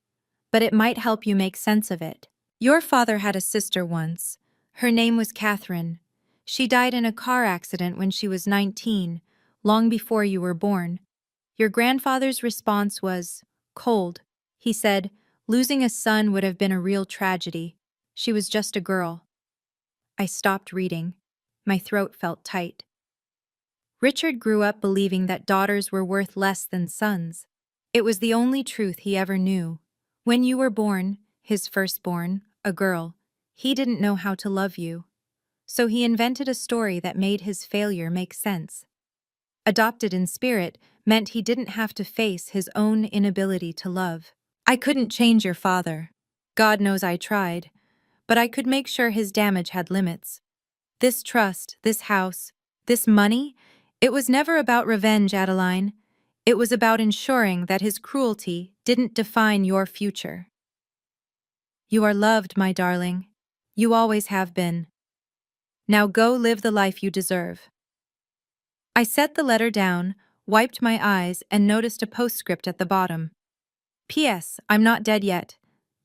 But it might help you make sense of it. Your father had a sister once. Her name was Catherine. She died in a car accident when she was 19, long before you were born. Your grandfather's response was cold. He said, losing a son would have been a real tragedy. She was just a girl. I stopped reading. My throat felt tight. Richard grew up believing that daughters were worth less than sons. It was the only truth he ever knew. When you were born, his firstborn, a girl, he didn't know how to love you. So he invented a story that made his failure make sense. Adopted in spirit meant he didn't have to face his own inability to love. I couldn't change your father. God knows I tried. But I could make sure his damage had limits. This trust, this house, this money, it was never about revenge, Adeline. It was about ensuring that his cruelty didn't define your future. You are loved, my darling. You always have been. Now go live the life you deserve. I set the letter down, wiped my eyes, and noticed a postscript at the bottom. P.S. I'm not dead yet.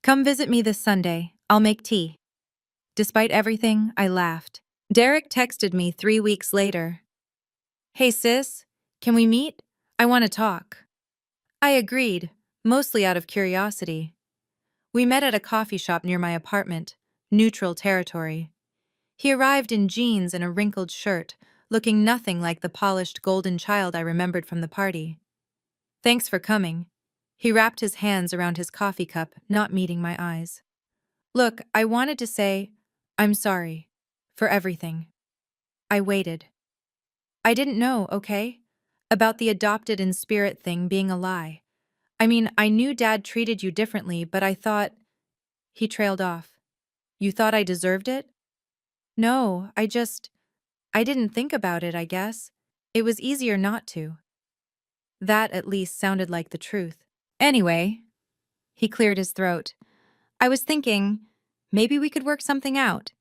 Come visit me this Sunday. I'll make tea. Despite everything, I laughed. Derek texted me 3 weeks later. Hey sis, can we meet? I want to talk. I agreed, mostly out of curiosity. We met at a coffee shop near my apartment, neutral territory. He arrived in jeans and a wrinkled shirt, looking nothing like the polished golden child I remembered from the party. Thanks for coming. He wrapped his hands around his coffee cup, not meeting my eyes. Look, I wanted to say, I'm sorry. For everything. I waited. I didn't know, okay? About the adopted in spirit thing being a lie. I mean, I knew Dad treated you differently, but I thought... He trailed off. You thought I deserved it? No, I didn't think about it, I guess. It was easier not to. That, at least, sounded like the truth. Anyway, he cleared his throat. I was thinking, maybe we could work something out.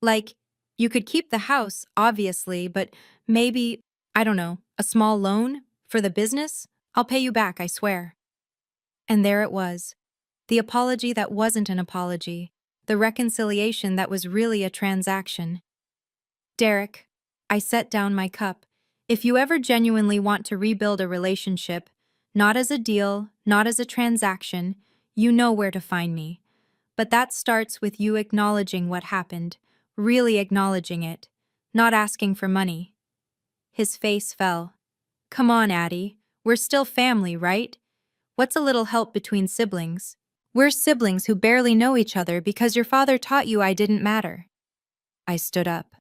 Like, you could keep the house, obviously, but maybe, I don't know, a small loan? For the business? I'll pay you back, I swear. And there it was. The apology that wasn't an apology. The reconciliation that was really a transaction. Derek, I set down my cup. If you ever genuinely want to rebuild a relationship, not as a deal, not as a transaction, you know where to find me. But that starts with you acknowledging what happened, really acknowledging it, not asking for money. His face fell. Come on, Addie. We're still family, right? What's a little help between siblings? We're siblings who barely know each other because your father taught you I didn't matter. I stood up.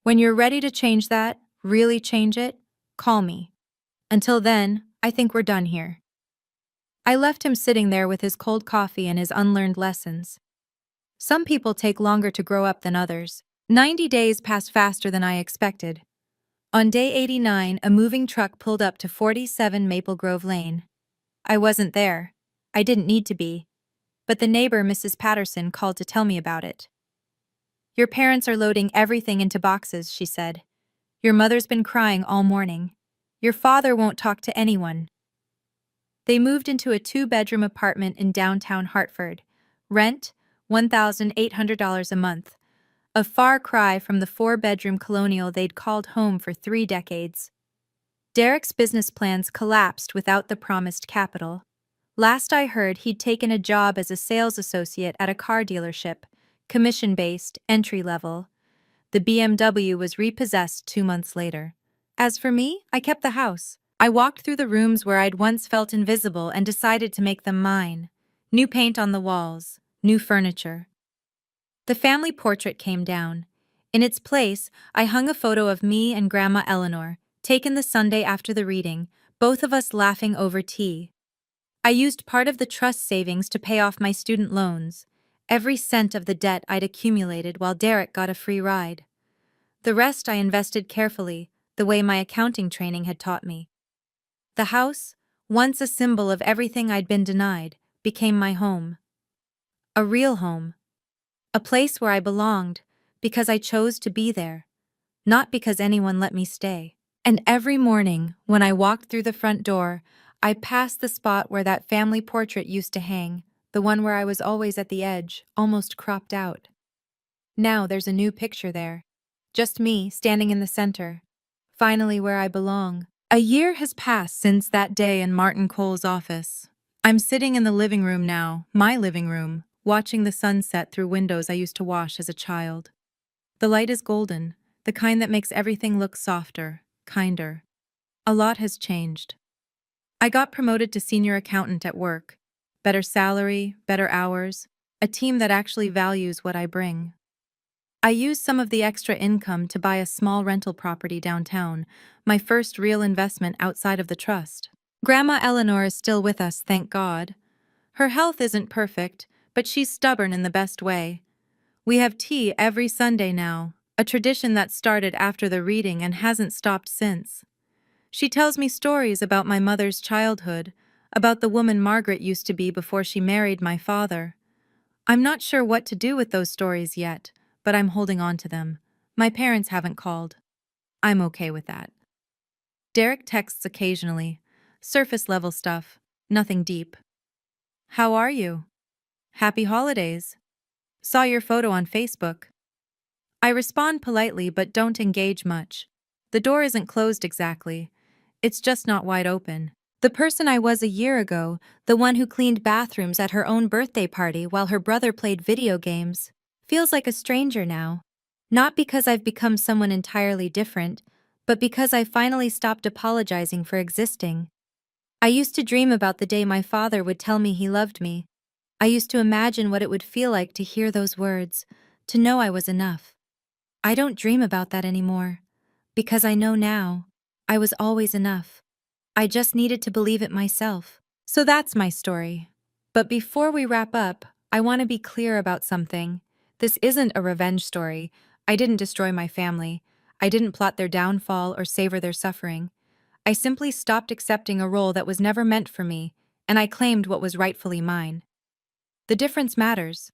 When you're ready to change that, really change it, call me. Until then, I think we're done here. I left him sitting there with his cold coffee and his unlearned lessons. Some people take longer to grow up than others. 90 days passed faster than I expected. On day 89, a moving truck pulled up to 47 Maple Grove Lane. I wasn't there. I didn't need to be. But the neighbor, Mrs. Patterson, called to tell me about it. Your parents are loading everything into boxes, she said. Your mother's been crying all morning. Your father won't talk to anyone. They moved into a 2-bedroom apartment in downtown Hartford. Rent, $1,800 a month. A far cry from the 4-bedroom colonial they'd called home for 3 decades. Derek's business plans collapsed without the promised capital. Last I heard, he'd taken a job as a sales associate at a car dealership, commission-based, entry-level. The BMW was repossessed 2 months later. As for me, I kept the house. I walked through the rooms where I'd once felt invisible and decided to make them mine. New paint on the walls, new furniture. The family portrait came down. In its place, I hung a photo of me and Grandma Eleanor, taken the Sunday after the reading, both of us laughing over tea. I used part of the trust savings to pay off my student loans, every cent of the debt I'd accumulated while Derek got a free ride. The rest I invested carefully, the way my accounting training had taught me. The house, once a symbol of everything I'd been denied, became my home. A real home. A place where I belonged, because I chose to be there, not because anyone let me stay. And every morning, when I walked through the front door, I passed the spot where that family portrait used to hang, the one where I was always at the edge, almost cropped out. Now there's a new picture there. Just me, standing in the center. Finally where I belong. A year has passed since that day in Martin Cole's office. I'm sitting in the living room now, my living room, watching the sunset through windows I used to wash as a child. The light is golden, the kind that makes everything look softer, kinder. A lot has changed. I got promoted to senior accountant at work. Better salary, better hours, a team that actually values what I bring. I used some of the extra income to buy a small rental property downtown, my first real investment outside of the trust. Grandma Eleanor is still with us, thank God. Her health isn't perfect, but she's stubborn in the best way. We have tea every Sunday now, a tradition that started after the reading and hasn't stopped since. She tells me stories about my mother's childhood, about the woman Margaret used to be before she married my father. I'm not sure what to do with those stories yet, but I'm holding on to them. My parents haven't called. I'm okay with that. Derek texts occasionally. Surface-level stuff. Nothing deep. How are you? Happy holidays. Saw your photo on Facebook. I respond politely but don't engage much. The door isn't closed exactly. It's just not wide open. The person I was a year ago, the one who cleaned bathrooms at her own birthday party while her brother played video games, feels like a stranger now. Not because I've become someone entirely different, but because I finally stopped apologizing for existing. I used to dream about the day my father would tell me he loved me. I used to imagine what it would feel like to hear those words, to know I was enough. I don't dream about that anymore, because I know now, I was always enough. I just needed to believe it myself. So that's my story. But before we wrap up, I want to be clear about something. This isn't a revenge story. I didn't destroy my family. I didn't plot their downfall or savor their suffering. I simply stopped accepting a role that was never meant for me, and I claimed what was rightfully mine. The difference matters.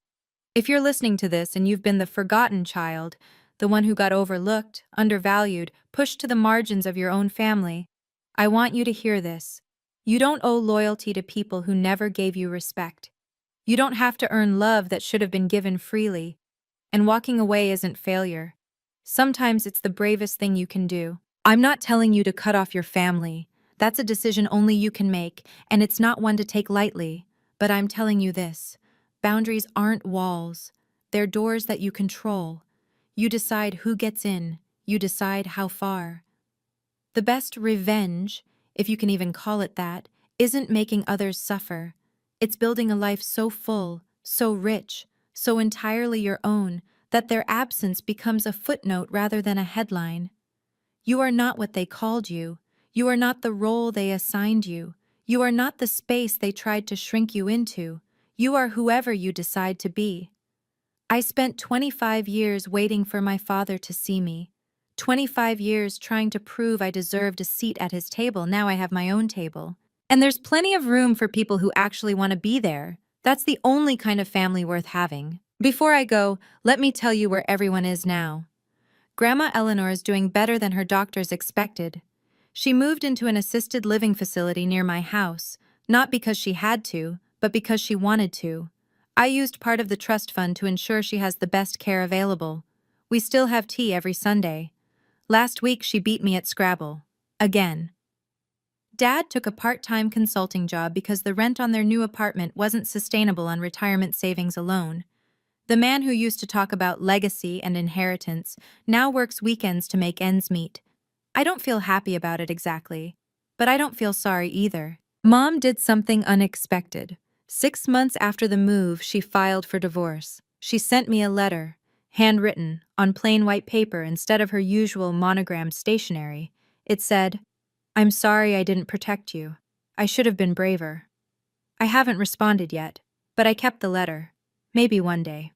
If you're listening to this and you've been the forgotten child, the one who got overlooked, undervalued, pushed to the margins of your own family, I want you to hear this. You don't owe loyalty to people who never gave you respect. You don't have to earn love that should have been given freely. And walking away isn't failure. Sometimes it's the bravest thing you can do. I'm not telling you to cut off your family. That's a decision only you can make, and it's not one to take lightly. But I'm telling you this. Boundaries aren't walls. They're doors that you control. You decide who gets in. You decide how far. The best revenge, if you can even call it that, isn't making others suffer. It's building a life so full, so rich, so entirely your own, that their absence becomes a footnote rather than a headline. You are not what they called you. You are not the role they assigned you. You are not the space they tried to shrink you into. You are whoever you decide to be. I spent 25 years waiting for my father to see me. 25 years trying to prove I deserved a seat at his table. Now I have my own table. And there's plenty of room for people who actually want to be there. That's the only kind of family worth having. Before I go, let me tell you where everyone is now. Grandma Eleanor is doing better than her doctors expected. She moved into an assisted living facility near my house, not because she had to, but because she wanted to. I used part of the trust fund to ensure she has the best care available. We still have tea every Sunday. Last week she beat me at Scrabble. Again. Dad took a part-time consulting job because the rent on their new apartment wasn't sustainable on retirement savings alone. The man who used to talk about legacy and inheritance now works weekends to make ends meet. I don't feel happy about it exactly, but I don't feel sorry either. Mom did something unexpected. 6 months after the move, she filed for divorce. She sent me a letter, handwritten, on plain white paper instead of her usual monogrammed stationery. It said, "I'm sorry I didn't protect you. I should have been braver." I haven't responded yet, but I kept the letter. Maybe one day.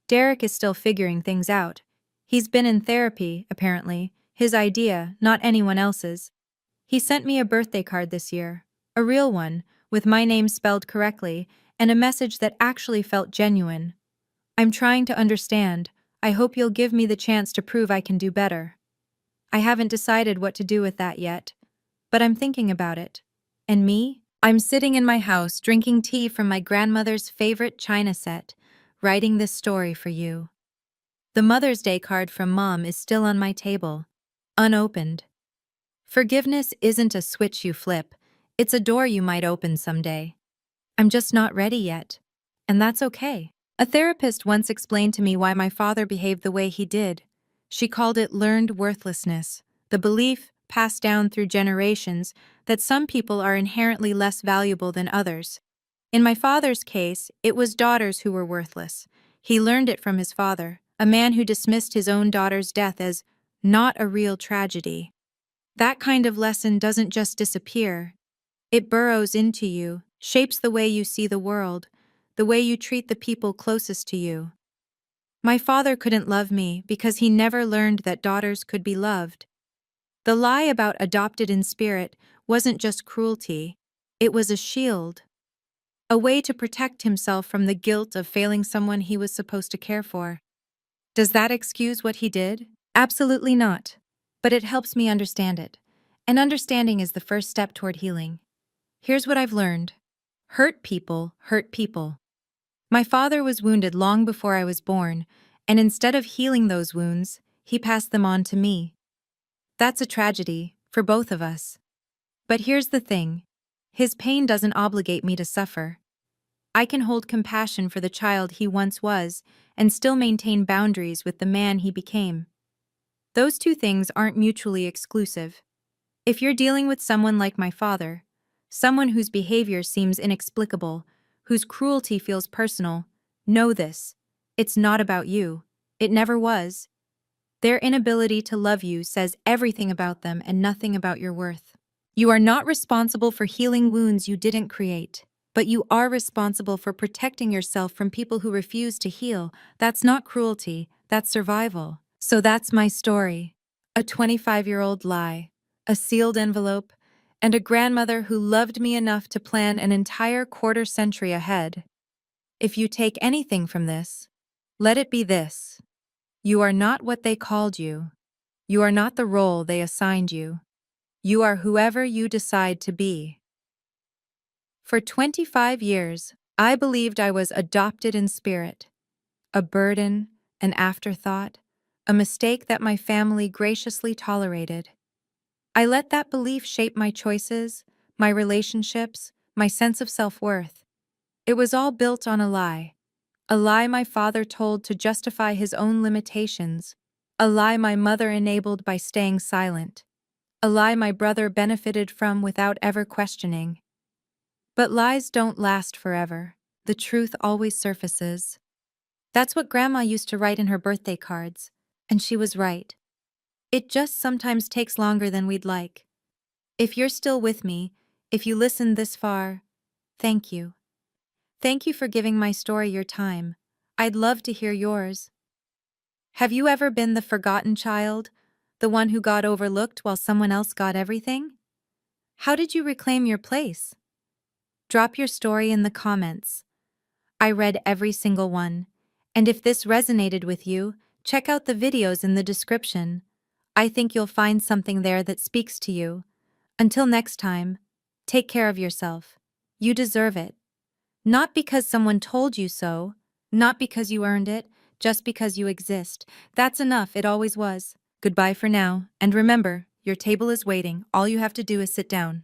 Derek is still figuring things out. He's been in therapy, apparently, his idea, not anyone else's. He sent me a birthday card this year, a real one, with my name spelled correctly, and a message that actually felt genuine. "I'm trying to understand. I hope you'll give me the chance to prove I can do better." I haven't decided what to do with that yet, but I'm thinking about it. And me? I'm sitting in my house drinking tea from my grandmother's favorite china set, writing this story for you. The Mother's Day card from Mom is still on my table, unopened. Forgiveness isn't a switch you flip, it's a door you might open someday. I'm just not ready yet, and that's okay. A therapist once explained to me why my father behaved the way he did. She called it learned worthlessness, the belief, passed down through generations, that some people are inherently less valuable than others. In my father's case, it was daughters who were worthless. He learned it from his father, a man who dismissed his own daughter's death as not a real tragedy. That kind of lesson doesn't just disappear. It burrows into you, shapes the way you see the world, the way you treat the people closest to you. My father couldn't love me because he never learned that daughters could be loved. The lie about adopted in spirit wasn't just cruelty, it was a shield. A way to protect himself from the guilt of failing someone he was supposed to care for. Does that excuse what he did? Absolutely not. But it helps me understand it. And understanding is the first step toward healing. Here's what I've learned. Hurt people hurt people. My father was wounded long before I was born, and instead of healing those wounds, he passed them on to me. That's a tragedy, for both of us. But here's the thing. His pain doesn't obligate me to suffer. I can hold compassion for the child he once was and still maintain boundaries with the man he became. Those two things aren't mutually exclusive. If you're dealing with someone like my father, someone whose behavior seems inexplicable, whose cruelty feels personal, know this. It's not about you. It never was. Their inability to love you says everything about them and nothing about your worth. You are not responsible for healing wounds you didn't create, but you are responsible for protecting yourself from people who refuse to heal. That's not cruelty, that's survival. So that's my story. A 25-year-old lie, a sealed envelope, and a grandmother who loved me enough to plan an entire quarter century ahead. If you take anything from this, let it be this. You are not what they called you. You are not the role they assigned you. You are whoever you decide to be. For 25 years, I believed I was adopted in spirit, a burden, an afterthought, a mistake that my family graciously tolerated. I let that belief shape my choices, my relationships, my sense of self-worth. It was all built on a lie my father told to justify his own limitations, a lie my mother enabled by staying silent, a lie my brother benefited from without ever questioning. But lies don't last forever. The truth always surfaces. That's what Grandma used to write in her birthday cards, and she was right. It just sometimes takes longer than we'd like. If you're still with me, if you listened this far, thank you. Thank you for giving my story your time. I'd love to hear yours. Have you ever been the forgotten child, the one who got overlooked while someone else got everything? How did you reclaim your place? Drop your story in the comments. I read every single one. And if this resonated with you, check out the videos in the description. I think you'll find something there that speaks to you. Until next time, take care of yourself. You deserve it. Not because someone told you so, not because you earned it, just because you exist. That's enough, it always was. Goodbye for now, and remember, your table is waiting. All you have to do is sit down.